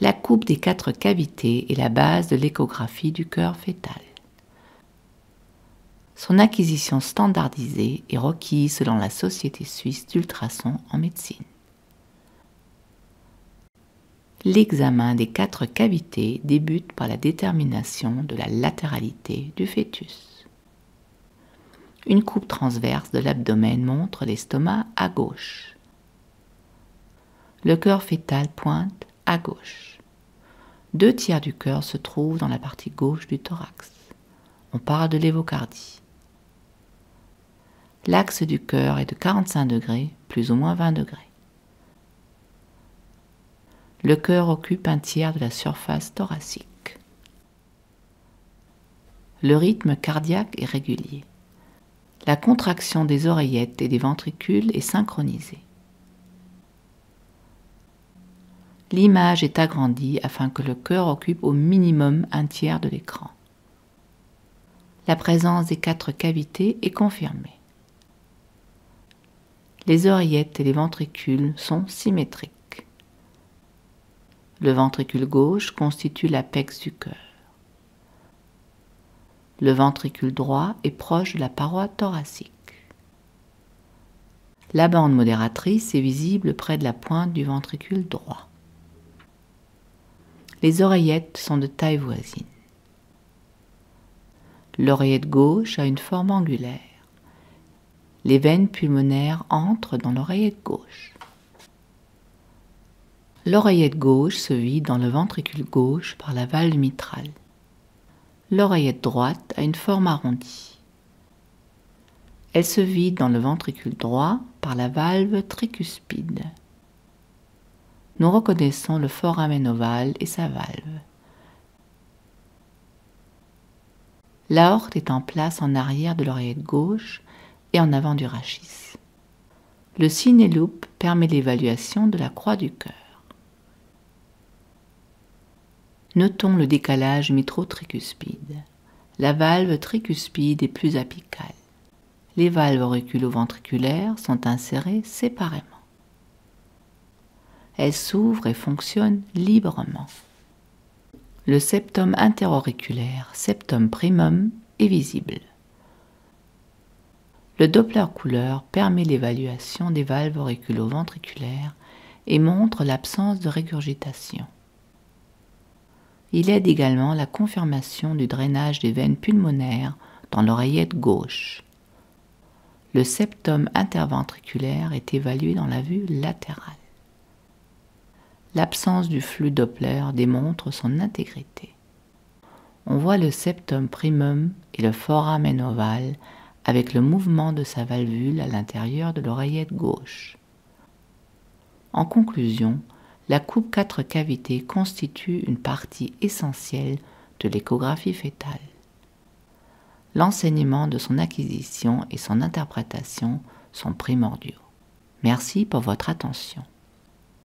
La coupe des 4 cavités est la base de l'échographie du cœur fœtal. Son acquisition standardisée est requise selon la Société suisse d'ultrasons en médecine. L'examen des 4 cavités débute par la détermination de la latéralité du fœtus. Une coupe transverse de l'abdomen montre l'estomac à gauche. Le cœur fœtal pointe à gauche. 2 tiers du cœur se trouvent dans la partie gauche du thorax. On parle de l'évocardie. L'axe du cœur est de 45 degrés, plus ou moins 20 degrés. Le cœur occupe un tiers de la surface thoracique. Le rythme cardiaque est régulier. La contraction des oreillettes et des ventricules est synchronisée. L'image est agrandie afin que le cœur occupe au minimum un tiers de l'écran. La présence des 4 cavités est confirmée. Les oreillettes et les ventricules sont symétriques. Le ventricule gauche constitue l'apex du cœur. Le ventricule droit est proche de la paroi thoracique. La bande modératrice est visible près de la pointe du ventricule droit. Les oreillettes sont de taille voisine. L'oreillette gauche a une forme angulaire. Les veines pulmonaires entrent dans l'oreillette gauche. L'oreillette gauche se vide dans le ventricule gauche par la valve mitrale. L'oreillette droite a une forme arrondie. Elle se vide dans le ventricule droit par la valve tricuspide. Nous reconnaissons le foramen ovale et sa valve. L'aorte est en place en arrière de l'oreillette gauche et en avant du rachis. Le ciné-loop permet l'évaluation de la croix du cœur. Notons le décalage mitro-tricuspide. La valve tricuspide est plus apicale. Les valves auriculo-ventriculaires sont insérées séparément. Elles s'ouvrent et fonctionnent librement. Le septum interauriculaire, septum primum, est visible. Le Doppler couleur permet l'évaluation des valves auriculo-ventriculaires et montre l'absence de régurgitation. Il aide également la confirmation du drainage des veines pulmonaires dans l'oreillette gauche. Le septum interventriculaire est évalué dans la vue latérale. L'absence du flux Doppler démontre son intégrité. On voit le septum primum et le foramen ovale avec le mouvement de sa valvule à l'intérieur de l'oreillette gauche. En conclusion, la coupe 4 cavités constitue une partie essentielle de l'échographie fœtale. L'enseignement de son acquisition et son interprétation sont primordiaux. Merci pour votre attention.